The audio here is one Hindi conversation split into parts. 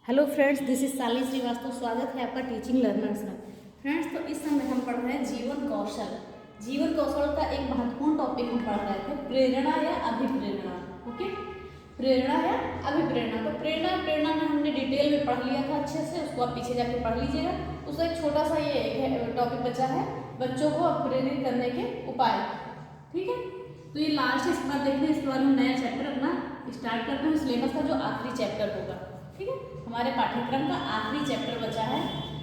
हेलो फ्रेंड्स, दिस इज साली श्रीवास्तव। स्वागत है आपका टीचिंग लर्नर्स में। फ्रेंड्स, तो इस समय हम पढ़ रहे हैं जीवन कौशल। जीवन कौशल का एक महत्वपूर्ण टॉपिक हम पढ़ रहे थे, प्रेरणा या अभिप्रेरणा। ओके, प्रेरणा या अभिप्रेरणा। तो प्रेरणा में हमने डिटेल में पढ़ लिया था अच्छे से, उसको आप पीछे जाके पढ़ लीजिएगा। उसका एक छोटा सा ये टॉपिक बचा है, बच्चों को प्रेरित करने के उपाय। ठीक है, तो ये लास्ट इस बार देखते हैं। इसके बाद हम नया चैप्टर अपना स्टार्ट करते हैं, सिलेबस का जो आखिरी चैप्टर होगा। ठीक है, हमारे पाठ्यक्रम का आखिरी चैप्टर बचा है।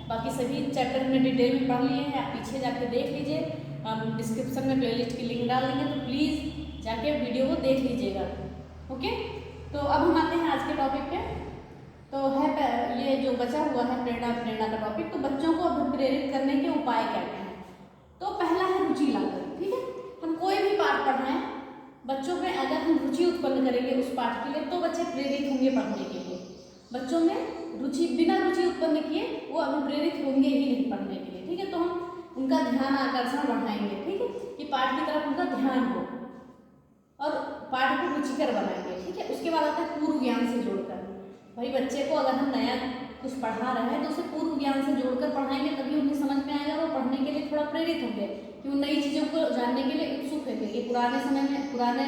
बाकी सभी चैप्टर हमने डिटेल में पढ़ लिए हैं, आप पीछे जाके देख लीजिए। हम डिस्क्रिप्शन में प्लेलिस्ट की लिंक डाल देंगे, तो प्लीज़ जाके वीडियो को देख लीजिएगा। ओके, तो अब हम आते हैं आज के टॉपिक पे। तो है ये जो बचा हुआ है प्रेरणा का टॉपिक। तो बच्चों को अभिप्रेरित करने के उपाय क्या क्या हैं। तो पहला है रुचि लाकर। ठीक है, हम कोई भी पाठ पढ़ाएं, बच्चों में अगर हम रुचि उत्पन्न करेंगे उस पाठ के लिए, तो बच्चे प्रेरित होंगे पढ़ने के लिए। बच्चों में रुचि, बिना रुचि उत्पन्न किए वो अभिप्रेरित होंगे ही नहीं पढ़ने के लिए। ठीक है, तो हम उनका ध्यान आकर्षण बढ़ाएंगे। ठीक है, कि पाठ की तरफ उनका ध्यान हो और पाठ को रुचिकर बनाएंगे। ठीक है, उसके बाद आता है पूर्व ज्ञान से जोड़कर। भाई बच्चे को अगर हम नया कुछ पढ़ा रहे हैं तो उसे पूर्व ज्ञान से जोड़कर पढ़ाएंगे, तभी उन्हें समझ में आएगा, वो पढ़ने के लिए थोड़ा प्रेरित होंगे कि वो नई चीज़ों को जानने के लिए उत्सुक है कि पुराने समय में पुराने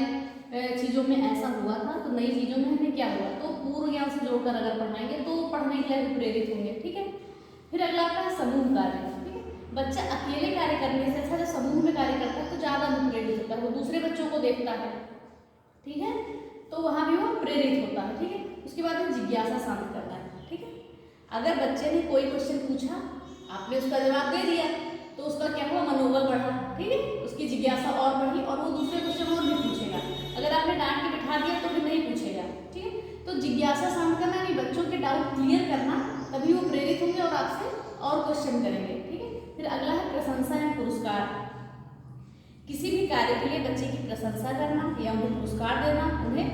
चीज़ों में ऐसा हुआ था, तो नई चीज़ों में हमें क्या हुआ। तो पूर्व ज्ञान से जोड़कर अगर पढ़ाएंगे तो पढ़ने के लिए प्रेरित होंगे। ठीक है, फिर अगला आता है समूह कार्य। ठीक है, बच्चा अकेले कार्य करने से अच्छा जब समूह में कार्य करता है तो ज़्यादा प्रेरित होता है, वो दूसरे बच्चों को देखता है। ठीक है, तो वहाँ भी वो प्रेरित होता है। ठीक है, उसके बाद में जिज्ञासा शांत करता है। ठीक है, अगर बच्चे ने कोई क्वेश्चन पूछा, आपने उसका जवाब दे दिया, तो उसका क्या हुआ, मनोबल बढ़ा। ठीक है, उसकी जिज्ञासा और बढ़ी और वो दूसरे क्वेश्चन और भी पूछेगा। अगर आपने डांट के बिठा दिया तो फिर नहीं पूछेगा। ठीक है, तो जिज्ञासा शांत करना यानी बच्चों के डाउट क्लियर करना, तभी वो प्रेरित होंगे और आपसे और क्वेश्चन करेंगे। ठीक है, फिर अगला है प्रशंसा या पुरस्कार। किसी भी कार्य के लिए बच्चे की प्रशंसा करना या उन्हें पुरस्कार देना उन्हें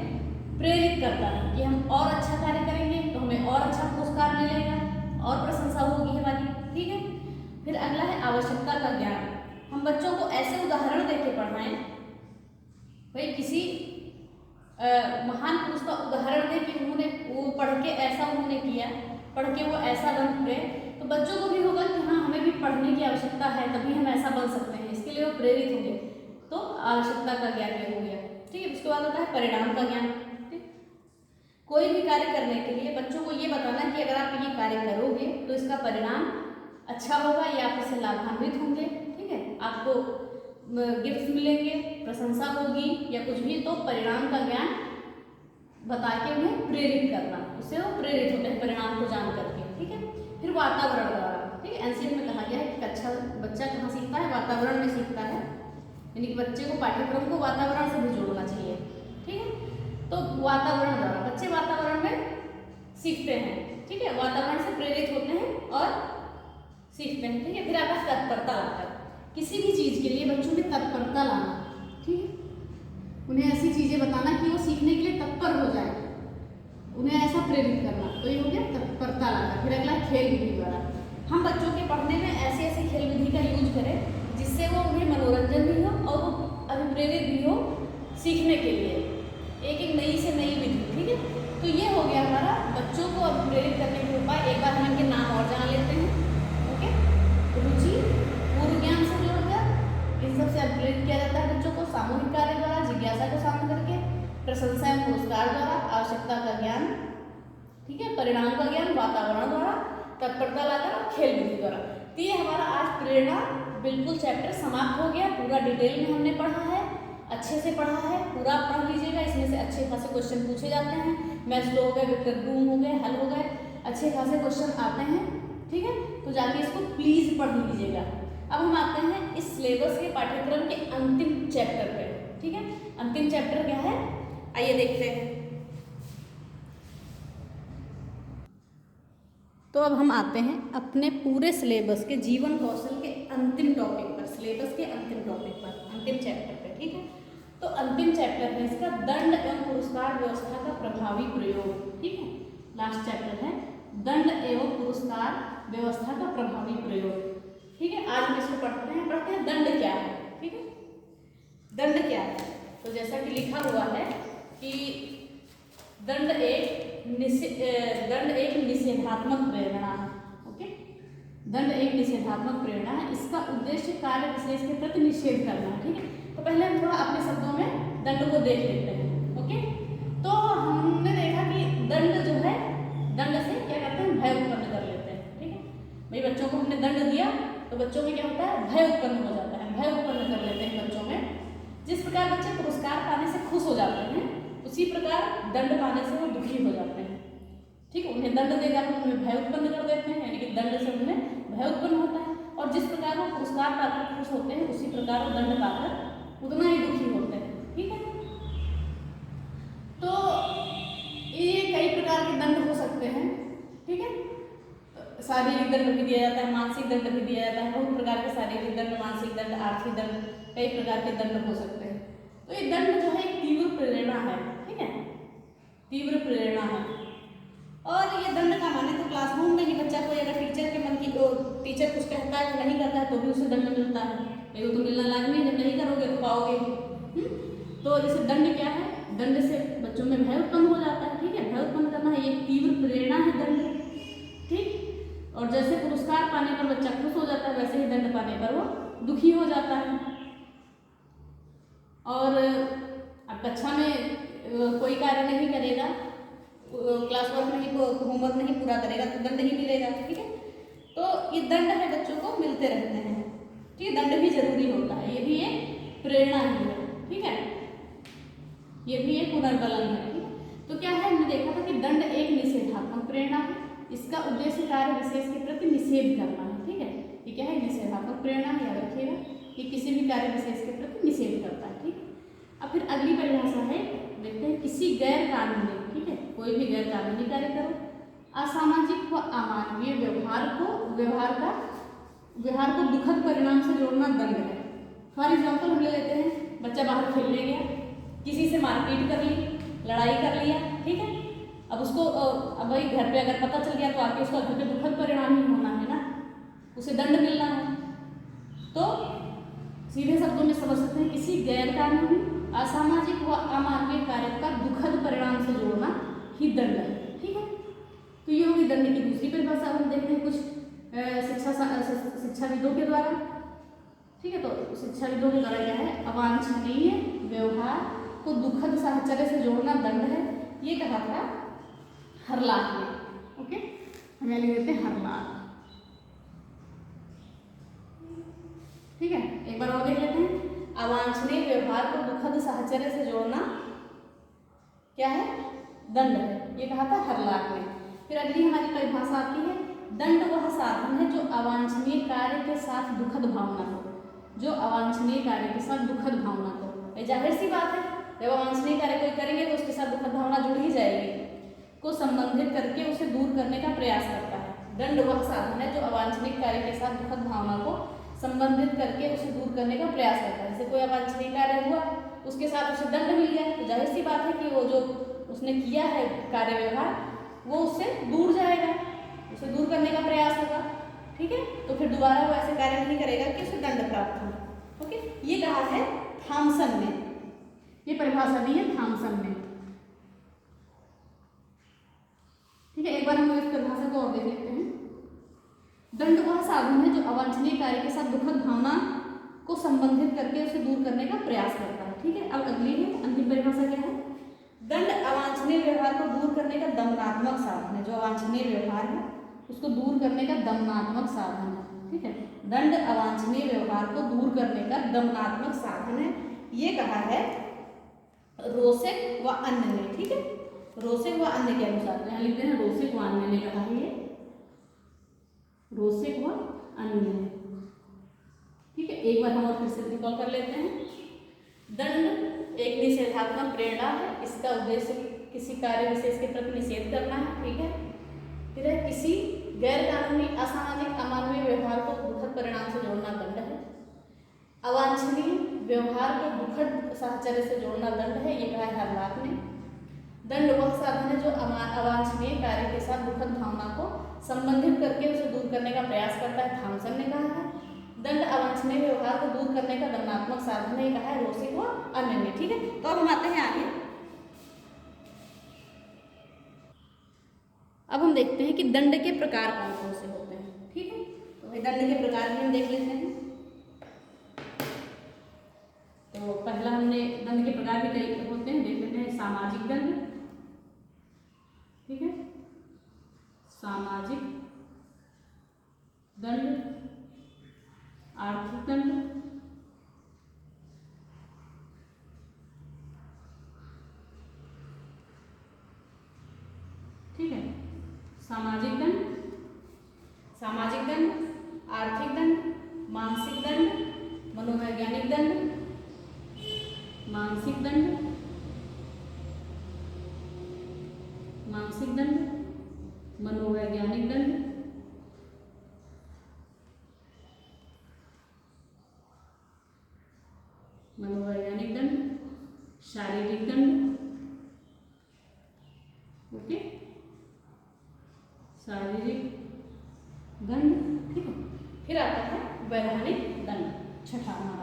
प्रेरित करता है कि हम और अच्छा कार्य करेंगे तो हमें और अच्छा पुरस्कार मिलेगा और प्रशंसा होगी हमारी। ठीक है, फिर अगला है आवश्यकता का ज्ञान। हम बच्चों को ऐसे उदाहरण देके पढ़ाएं, भाई किसी महान पुरुष का उदाहरण दे कि उन्होंने वो पढ़ के ऐसा उन्होंने किया, पढ़ के वो ऐसा बन गए, तो बच्चों को भी होगा कि हाँ हमें भी पढ़ने की आवश्यकता है, तभी हम ऐसा बन सकते हैं। इसके लिए वो प्रेरित होंगे। तो आवश्यकता का ज्ञान ये हो गया। ठीक है, उसके बाद होता है परिणाम का ज्ञान। कोई भी कार्य करने के लिए बच्चों को ये बताना कि अगर आप ये कार्य करोगे तो इसका परिणाम अच्छा होगा या आप इससे लाभान्वित होंगे। ठीक है, आपको गिफ्ट मिलेंगे, प्रशंसा होगी या कुछ भी, तो परिणाम का ज्ञान बता के उन्हें प्रेरित करना, उससे वो प्रेरित होते हैं परिणाम को जान करके। ठीक है, फिर वातावरण द्वारा। ठीक है, एनसीईआरटी में कहा गया है कि अच्छा बच्चा कहाँ सीखता है, वातावरण में सीखता है, यानी कि बच्चे को पाठ्यक्रम को वातावरण से भी जोड़ना चाहिए। ठीक है, तो वातावरण द्वारा बच्चे वातावरण में सीखते हैं। ठीक है, वातावरण से प्रेरित होते हैं और सीखते हैं। ठीक है, फिर आता है तत्परता लाकर। किसी भी चीज़ के लिए बच्चों में तत्परता लाना। ठीक है, उन्हें ऐसी चीज़ें बताना कि वो सीखने के लिए तत्पर हो जाए, उन्हें ऐसा प्रेरित करना। तो ये हो गया तत्परता लाकर। फिर अगला खेल विधि द्वारा। हम बच्चों के पढ़ने में ऐसे ऐसे खेल विधि का यूज करें जिससे वो उन्हें मनोरंजन भी हो और वो अभिप्रेरित भी हो सीखने के लिए, एक एक नई से नई विधि। ठीक है, तो ये हो गया हमारा बच्चों को अभिप्रेरित करने के उपाय। एक बार हम इनके नाम और जान लेते हैं। ओके, रुचि पूर्व ज्ञान से जोड़कर इन सबसे अभिप्रेरित किया जाता है बच्चों को। सामूहिक कार्य द्वारा, जिज्ञासा को शांत करके, प्रशंसा एवं पुरस्कार द्वारा, आवश्यकता का ज्ञान, ठीक है, परिणाम का ज्ञान, वातावरण द्वारा, तत्परता लाकर और खेल विधि द्वारा। तो ये हमारा आज प्रेरणा बिल्कुल चैप्टर समाप्त हो गया। पूरा डिटेल में हमने पढ़ा है, अच्छे से पढ़ा है, पूरा पढ़ लीजिएगा। इसमें से अच्छे खासे क्वेश्चन पूछे जाते हैं। मैस्लो हो गए, विक्टर ब्लूम हो गए, हल हो गए, अच्छे खासे क्वेश्चन आते हैं। ठीक है, तो जाके इसको प्लीज पढ़ लीजिएगा। अब हम आते हैं इस सिलेबस के पाठ्यक्रम के अंतिम चैप्टर पे। ठीक है, अंतिम चैप्टर क्या है, आइए देखते हैं। तो अब हम आते हैं अपने पूरे सिलेबस के जीवन कौशल के अंतिम टॉपिक पर, सिलेबस के अंतिम टॉपिक पर, अंतिम चैप्टर पे। ठीक है, तो अंतिम चैप्टर है इसका दंड एवं पुरस्कार व्यवस्था का प्रभावी प्रयोग। ठीक है, लास्ट चैप्टर है दंड एवं पुरस्कार व्यवस्था का प्रभावी प्रयोग। ठीक है, आज हम इसको पढ़ते हैं दंड क्या है। ठीक है, दंड क्या है, तो जैसा कि लिखा हुआ है कि दंड एक दंड एक निषेधात्मक प्रेरणा है। ओके, दंड एक निषेधात्मक प्रेरणा है। इसका उद्देश्य कार्य विशेष के प्रति निषेध करना है। ठीक है, तो पहले हम थोड़ा अपने शब्दों में दंड को देख लेते हैं। ओके, तो हमने देखा कि दंड जो है, दंड से क्या करते हैं, भय उत्पन्न कर लेते हैं। ठीक है, भाई बच्चों को हमने दंड दिया तो बच्चों में क्या होता है, भय उत्पन्न हो जाता है, भय उत्पन्न कर लेते हैं बच्चों में। जिस प्रकार बच्चे पुरस्कार पाने से खुश हो जाते हैं, उसी प्रकार दंड पाने से वो दुखी हो जाते हैं। ठीक है, उन्हें दंड देकर हम उनमें भय उत्पन्न कर देते हैं, यानी कि दंड से उनमें भय उत्पन्न होता है। और जिस प्रकार वो पुरस्कार पाकर खुश होते हैं, उसी प्रकार वो दंड पाकर उतना ही दुखी होते हैं। ठीक है, तो ये कई प्रकार के दंड हो सकते हैं। ठीक है, शारीरिक दंड भी दिया जाता है, मानसिक दंड भी दिया जाता है। बहुत प्रकार के शारीरिक दंड, मानसिक दंड, आर्थिक दंड, कई प्रकार के दंड हो सकते हैं। तो ये दंड जो है एक तीव्र प्रेरणा है। ठीक है, तीव्र प्रेरणा है। और ये दंड का माने तो क्लासरूम में ही बच्चा कोई अगर टीचर के मन की टीचर कुछ कहता है तो नहीं करता है तो भी उसे दंड मिलता है। ये तो मिलना लाजमी है, जब नहीं करोगे तो पाओगे। तो जैसे दंड क्या है, दंड से बच्चों में भय उत्पन्न हो जाता है। ठीक है, भय उत्पन्न करना है, ये तीव्र प्रेरणा है दंड। ठीक, और जैसे पुरस्कार पाने पर बच्चा खुश हो जाता है, वैसे ही दंड पाने पर वो दुखी हो जाता है। और अब कक्षा में कोई कार्य नहीं करेगा, क्लास वर्क नहीं, होमवर्क नहीं पूरा करेगा तो दंड ही मिलेगा। ठीक है, तो ये दंड है बच्चों को मिलते रहते हैं। ठीक है, दंड भी जरूरी होता है, ये भी एक प्रेरणा ही है। ठीक है, ये भी एक पुनर्बलन है। ठीक है, तो क्या है, हमने देखा था कि दंड एक निषेधात्मक प्रेरणा है। इसका उद्देश्य कार्य विशेष के प्रति निषेध करना है। ठीक है, ये क्या है, निषेधात्मक प्रेरणा है, याद रखिएगा कि किसी भी कार्य विशेष के प्रति निषेध करता है। ठीक, अब फिर अगली परिभाषा है, देखते हैं, किसी गैर कानूनी, ठीक है, कोई भी गैर कानूनी कार्य करो, असामाजिक व अमानवीय व्यवहार को दुखद परिणाम से जोड़ना दंड है। फॉर एग्जाम्पल हम ले लेते हैं, बच्चा बाहर खेलने गया, किसी से मारपीट कर ली, लड़ाई कर लिया। ठीक है, अब उसको अब भाई घर पे अगर पता चल गया तो आके उसका घर पे दुखद परिणाम ही होना है ना, उसे दंड मिलना है। तो सीधे शब्दों में समझ सकते हैं, किसी गैर कानूनी, असामाजिक व अमानवीय कार्य का दुखद परिणाम से जोड़ना ही दंड है। ठीक है, तो ये होगी दंड की दूसरी परिभाषा। हम देखते हैं कुछ शिक्षाविदों के द्वारा। ठीक है, तो शिक्षाविदों के द्वारा क्या है, अवांछनीय व्यवहार को दुखद साहचर्य से जोड़ना दंड है। ये कहा था हरलाख ने। ओके, हम लिख देते हैं हरलाख। ठीक है, एक बार और देख लेते हैं, अवांछनीय व्यवहार को दुखद साहचर्य से जोड़ना क्या है, दंड है। ये कहा था हरलाख ने। फिर अगली हमारी परिभाषा आती है, दंड वह साधन है जो अवांछनीय कार्य के साथ दुखद भावना को, जो अवांछनीय कार्य के साथ दुखद भावना को, जाहिर सी बात है, जब अवांछनीय कार्य कोई करेंगे तो उसके साथ दुखद भावना जुड़ ही जाएगी, को संबंधित करके उसे दूर करने का प्रयास करता है। दंड वह साधन है जो अवांछनीय कार्य के साथ दुखद भावना को संबंधित करके उसे दूर करने का प्रयास करता है। जैसे कोई अवांछनीय कार्य हुआ, उसके साथ उसे दंड मिल गया, तो जाहिर सी बात है कि वो जो उसने किया है कार्य व्यवहार, वो उससे दूर जाएगा, उसे दूर करने का प्रयास होगा। ठीक है, तो फिर दोबारा वो ऐसे कार्य नहीं करेगा कि उसे दंड प्राप्त हो। ओके, ये कहा है थॉमसन ने, ये परिभाषा दी है थॉमसन ने। ठीक है, एक बार हम इस परिभाषा को और देख लेते हैं। दंड वह साधन है जो अवांछनीय कार्य के साथ दुखद भावना को संबंधित करके उसे दूर करने का प्रयास करता है। ठीक है, अब अगली है अंतिम परिभाषा क्या है, दंड अवांछनीय व्यवहार को दूर करने का दमनात्मक साधन है। जो अवांछनीय व्यवहार है उसको दूर करने का दमनात्मक साधन है। ठीक है, दंड अवांछनीय व्यवहार को दूर करने का दमनात्मक साधन है, ये कहा है रोसेक व अन्य ने। ठीक है, रोसेक व अन्य के अनुसार यहाँ लिखते हैं, रोसेक व अन्य ने कहा है, ये रोसेक व अन्य ने। ठीक है, एक बार हम और फिर से रिकॉल कर लेते हैं। दंड एक निषेधात्मक प्रेरणा है, इसका उद्देश्य किसी कार्य विशेष के प्रति निषेध करना है। ठीक है, फिर है किसी गैर कानूनी, असामाजिक, अमानवीय व्यवहार को दुखद परिणाम से जोड़ना दंड है। अवांछनीय व्यवहार को दुखद साहचर्य से जोड़ना दंड है, ये कहा है हरलाख ने। दंड वह साधन है जो अवांछनीय कार्य के साथ दुखद भावना को संबंधित करके उसे दूर करने का प्रयास करता है, थॉमसन ने कहा है। दंड अवांछनीय व्यवहार को दूर करने का दंडात्मक साधन है, कहा है रोसेक व अन्य ने। ठीक है, तो अब हम आते हैं आगे। अब हम देखते हैं कि दंड के प्रकार कौन कौन से होते हैं। ठीक है, तो भाई दंड के प्रकार भी हम देख लेते हैं। तो पहला हमने दंड के प्रकार भी कई होते हैं, देख लेते हैं। सामाजिक दंड, ठीक है, सामाजिक दंड, आर्थिक दंड, ठीक है, सामाजिक दंड, सामाजिक दंड, आर्थिक दंड, मानसिक दंड, मनोवैज्ञानिक दंड, मानसिक दंड, मानसिक दंड, मनोवैज्ञानिक दंड, मनोवैज्ञानिक दंड, शारीरिक दंड, ओके, शारीरिक दंड, ठीक है। फिर आता है वैधानिक दंड, छठा हमारा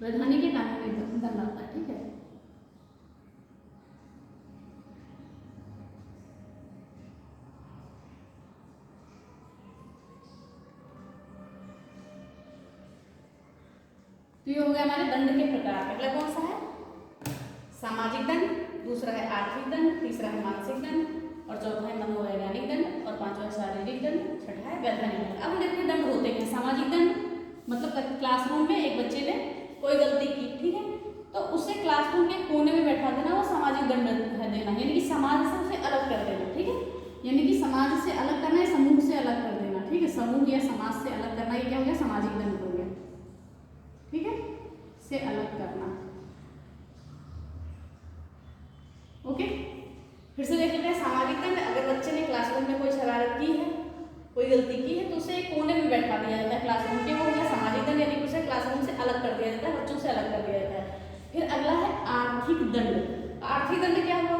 वैधानिक के कानूनी दंड आता है। ठीक है, तो ये हो गया हमारे दंड के प्रकार। पहला कौन सा है? सामाजिक दंड, दूसरा है आर्थिक दंड, तीसरा है मानसिक दंड, और चौथा है मनोवैज्ञानिक दंड, और पांचवा शारीरिक दंड, छठा है वैधानिक दंड। अब हम देखते हैं दंड होते हैं। सामाजिक दंड मतलब क्लासरूम में एक बच्चे ने कोई गलती की, ठीक है, तो उसे क्लासरूम के कोने में बैठा देना, वो सामाजिक दंड है देना, यानी कि समाज से उसे अलग कर देना। ठीक है, यानी कि समाज से अलग करना है, समूह से अलग कर देना। ठीक है, समूह या समाज से अलग करना, ये क्या हो गया? सामाजिक दंड हो गया। ठीक है, से अलग करना। ओके, फिर से देख लेते हैं सामाजिक दंड। अगर बच्चे ने क्लासरूम में कोई शरारत की है, कोई गलती की है, तो उसे एक कोने में बैठा दिया जाता है क्लासरूम के, वो हो गया सामाजिक दंड, यानी कि उसे क्लासरूम से अलग कर दिया जाता है, बच्चों से अलग कर दिया जाता है। फिर अगला है आर्थिक दंड। आर्थिक दंड क्या हुआ?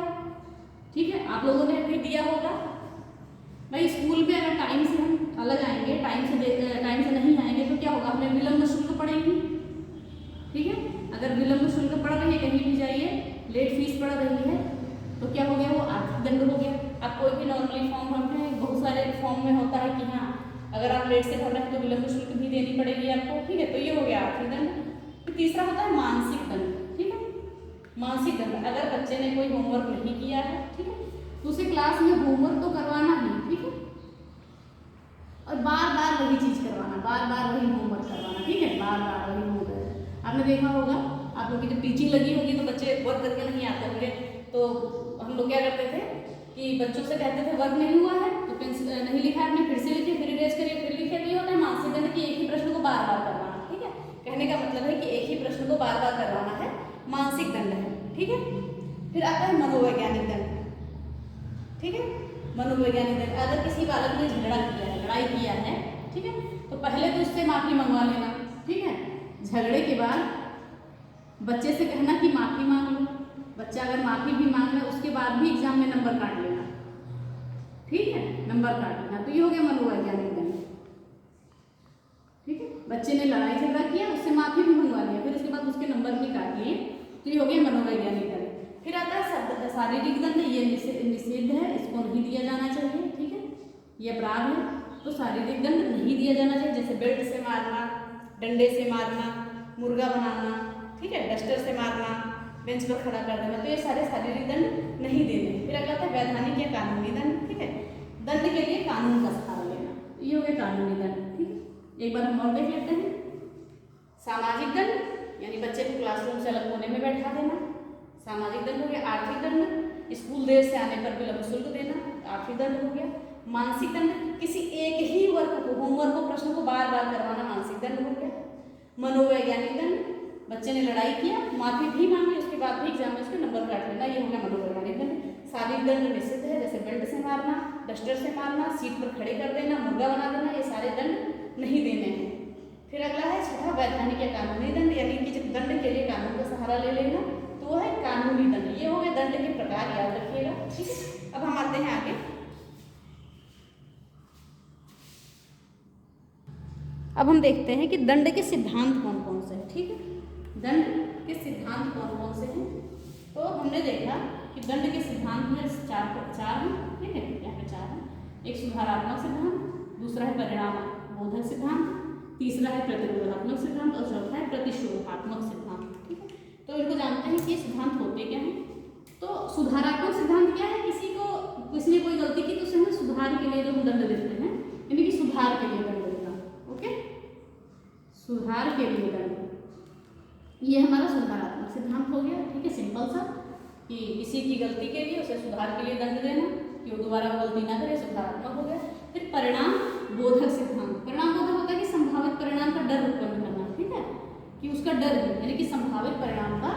ठीक है, आप लोगों ने भी दिया होगा भाई, स्कूल में अगर टाइम से हम अलग आएंगे, टाइम से नहीं आएंगे तो क्या होगा? हमें विलम्ब शुल्क पड़ेगी। ठीक है, अगर विलम्ब शुल्क पड़ रही है, कहीं भी जाइए, लेट फीस पड़ रही है, तो क्या हो गया? वो आर्थिक दंड हो गया। आप कोई भी नॉर्मली फॉर्म भरते हैं, बहुत सारे फॉर्म में होता है कि हाँ, अगर आप लेट से भर रहे हैं तो विलम्ब शुल्क भी देनी पड़ेगी आपको। ठीक है, तो ये हो गया आर्थिक दंड। फिर तीसरा होता है मानसिक दंड। ठीक है, मानसिक दंड, अगर बच्चे ने कोई होमवर्क नहीं किया है, ठीक है, तो उसे क्लास में होमवर्क तो करवाना ही, ठीक है, और बार बार वही चीज करवाना, बार बार वही होमवर्क करवाना। ठीक है, बार बार वही होमवर्क। आपने देखा होगा, आप लोग की जब टीचिंग लगी होगी तो बच्चे वर्क करके नहीं आते होंगे, तो हम लोग क्या करते थे कि बच्चों से कहते थे वर्क नहीं हुआ है तो पेंसिल नहीं लिखा है आपने, फिर से लिखिए, फिर इरेज करिए, फिर लिखिए। तो ये होता है मानसिक दंड कि एक ही प्रश्न को बार बार करवाना। ठीक है, कहने का मतलब है कि एक ही प्रश्न को बार बार करवाना है, मानसिक दंड है। ठीक है, फिर आता है मनोवैज्ञानिक दंड। ठीक है, मनोवैज्ञानिक दंड, अगर किसी बालक ने झगड़ा किया है, लड़ाई किया है, ठीक है, तो पहले तो उससे माफी मंगवा लेना। ठीक है, झगड़े के बाद बच्चे से कहना कि माफी मांग लो। बच्चा अगर माफी भी मांग ले, उसके बाद भी एग्जाम में नंबर काट लेना। ठीक है, नंबर काट लेना। तो ये हो गया मनोवैज्ञानिक दंड। ठीक है, बच्चे ने लड़ाई झगड़ा किया, उससे माफी भी मंगवा लिया, फिर उसके बाद उसके नंबर भी काट लिए, तो ये हो गया मनोवैज्ञानिक दंड। फिर आता है शारीरिक दंड। ये निषिद्ध है, इसको नहीं दिया जाना चाहिए। ठीक है, ये अपराध है, तो शारीरिक दंड नहीं दिया जाना चाहिए, जैसे बेल्ट से मारना, डंडे से मारना, मुर्गा बनाना, ठीक है, डस्टर से मारना, बेंच पर खड़ा कर देना, तो ये सारे शारीरिक दंड नहीं देने। फिर अगला था वैधानिक या कानूनी दंड। ठीक है, दंड के लिए कानून का सहारा लेना, ये हो गया कानूनी दंड। ठीक है, एक बार हम और देख लेते हैं। सामाजिक दंड यानी बच्चे को क्लासरूम से अलग कोने में बैठा देना, सामाजिक दंड हो गया। आर्थिक दंड, स्कूल देर से आने पर विलम्ब शुल्क देना, आर्थिक दंड हो गया। मानसिक दंड, किसी एक ही वर्क को, होमवर्क को, प्रश्न को बार बार करवाना, मानसिक दंड हो गया। मनोवैज्ञानिक दंड, बच्चे ने लड़ाई किया, माफी भी मांगी, उसके बाद भी एग्जाम में उसके नंबर काट लेना, ये हो गया मनोवैज्ञानिक दंड। शारीरिक दंड निश्चित है, जैसे बेल्ट से मारना, डस्टर से मारना, सीट पर खड़े कर देना, मुर्गा बना देना, ये सारे दंड नहीं देने हैं। फिर अगला है छठा वैधानिक या कानूनी दंड, यानी कि जब दंड के लिए कानून का सहारा ले लेना, तो वो है कानूनी दंड। ये हो गए दंड के प्रकार, याद रखिएगा। ठीक है, अब हम आते हैं आगे। अब हम देखते हैं कि दंड के सिद्धांत कौन कौन से हैं। ठीक है, दंड के सिद्धांत कौन कौन से हैं। तो हमने देखा कि दंड के सिद्धांत में चार हैं। ठीक है, एक सुधारात्मक सिद्धांत, दूसरा है परिणाम बोधक सिद्धांत, तीसरा है प्रतिरोधात्मक सिद्धांत और चौथा है प्रतिशोधात्मक सिद्धांत। ठीक है, तो इनको जानते हैं कि ये सिद्धांत होते क्या हैं। तो सुधारात्मक सिद्धांत क्या है, किसी ने कोई गलती की तो उसे हम सुधार के लिए जो हम दंड देते हैं, यानी कि सुधार के लिए दंड देना। ओके, सुधार के लिए दंड, ये हमारा सुधारात्मक सिद्धांत हो गया। ठीक है, सिंपल सा कि किसी की गलती के लिए उसे सुधार के लिए दंड देना कि वो दोबारा गलती ना करे, सुधारात्मक हो गया। फिर परिणाम बोधक सिद्धांत, परिणाम बोधक होता है कि संभावित परिणाम का डर उत्पन्न करना। ठीक है, कि उसका डर है, यानी कि संभावित परिणाम का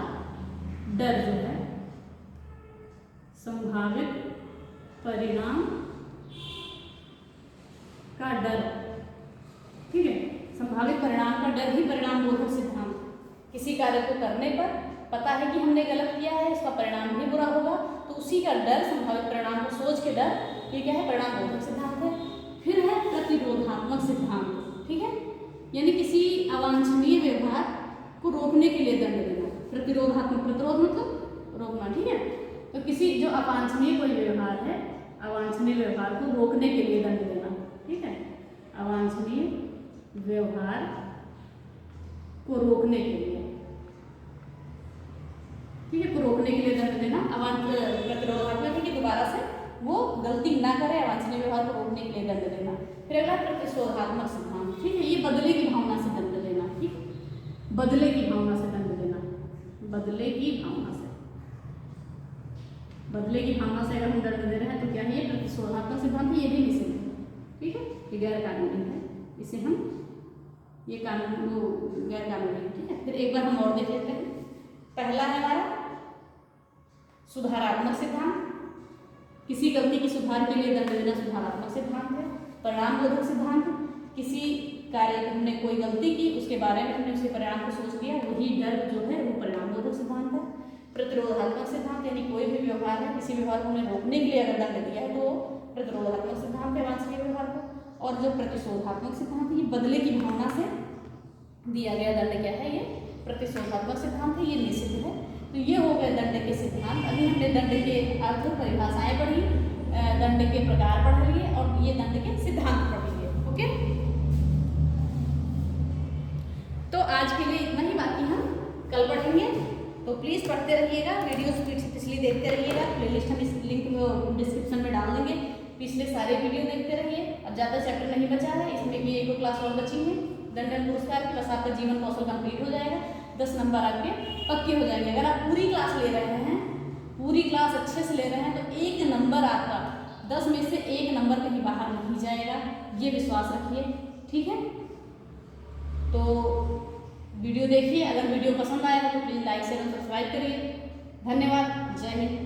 डर जो है, संभावित परिणाम का डर। ठीक है, संभावित परिणाम का डर ही परिणाम बोधक सिद्धांत। किसी कार्य को करने पर पता है कि हमने गलत किया है, इसका परिणाम भी बुरा होगा, तो उसी का डर, संभावित परिणाम को सोच के डर, ये क्या है, परिणाम बोधक सिद्धांत है। फिर है प्रतिरोधात्मक सिद्धांत। ठीक है, यानी किसी अवांछनीय व्यवहार को रोकने के लिए दंड देना। प्रतिरोधात्मक, प्रतिरोध मतलब रोकना। ठीक है, तो किसी जो अवांछनीय कोई व्यवहार है, अवांछनीय व्यवहार को रोकने के लिए दंड देना। ठीक है, अवांछनीय व्यवहार को रोकने के लिए, ठीक है, को रोकने के लिए दंड देना। प्रतिरोधात्मक है कि दोबारा से वो गलती ना करे, अवांछनीय व्यवहार को रोकने के लिए दंड देना। फिर अगला प्रतिशोधात्मक सिद्धांत। ठीक है, ये बदले की भावना से दंड देना। ठीक, बदले की भावना से दंड देना, बदले की भावना से, बदले की भावना से अगर हम दंड दे रहे हैं तो क्या है, ये प्रतिशोधात्मक सिद्धांत है, ये भी निषिद्ध है। ठीक है, ये गैर कानूनी है, इसे हम, ये कानून गैर कानूनी है। ठीक है, फिर एक बार हम और देख लेते हैं। पहला है हमारा सुधारात्मक सिद्धांत, किसी गलती की सुधार के लिए दंड देना सुधारात्मक सिद्धांत है। परिणाम बोधक सिद्धांत, किसी कार्य को हमने कोई गलती की, उसके बारे में हमने उसके परिणाम को सोच लिया, वही डर जो है वो परिणाम बोधक सिद्धांत है। प्रतिरोधात्मक सिद्धांत, यानी कोई भी व्यवहार है, किसी व्यवहार को हमने रोकने के लिए अगर दंड दिया है तो प्रतिरोधात्मक सिद्धांत है, वांछनीय व्यवहार को। और जो प्रतिशोधात्मक सिद्धांत है, ये बदले की भावना से दिया गया दंड क्या है, ये प्रतिशोधात्मक सिद्धांत है, ये निषिद्ध है। तो ये हो गए दंड के सिद्धांत। अभी हमने दंड के अर्थ, परिभाषाएं पढ़ी, दंड के प्रकार पढ़ लिए और ये दंड के सिद्धांत पढ़ लिए। ओके, तो आज के लिए इतना ही, बाकी हम कल पढ़ेंगे। तो प्लीज़ पढ़ते रहिएगा, वीडियोस पिछली देखते रहिएगा। प्लेलिस्ट हम इस लिंक में डिस्क्रिप्शन में डाल देंगे, पिछले सारे वीडियो देखते रहिए। अब ज़्यादा चैप्टर नहीं बचा है, इसमें भी एक क्लास और बची है दंडन पुरस्कार की, बस आपका जीवन कौशल कंप्लीट हो जाएगा, 10 नंबर आपके पक्के हो जाएंगे। अगर आप पूरी क्लास ले रहे हैं, पूरी क्लास अच्छे से ले रहे हैं, तो 1 नंबर आपका 10 में से 1 नंबर कहीं बाहर नहीं जाएगा, ये विश्वास रखिए। ठीक है, तो वीडियो देखिए, अगर वीडियो पसंद आया तो प्लीज़ लाइक शेयर और सब्सक्राइब करिए। धन्यवाद, जय हिंद।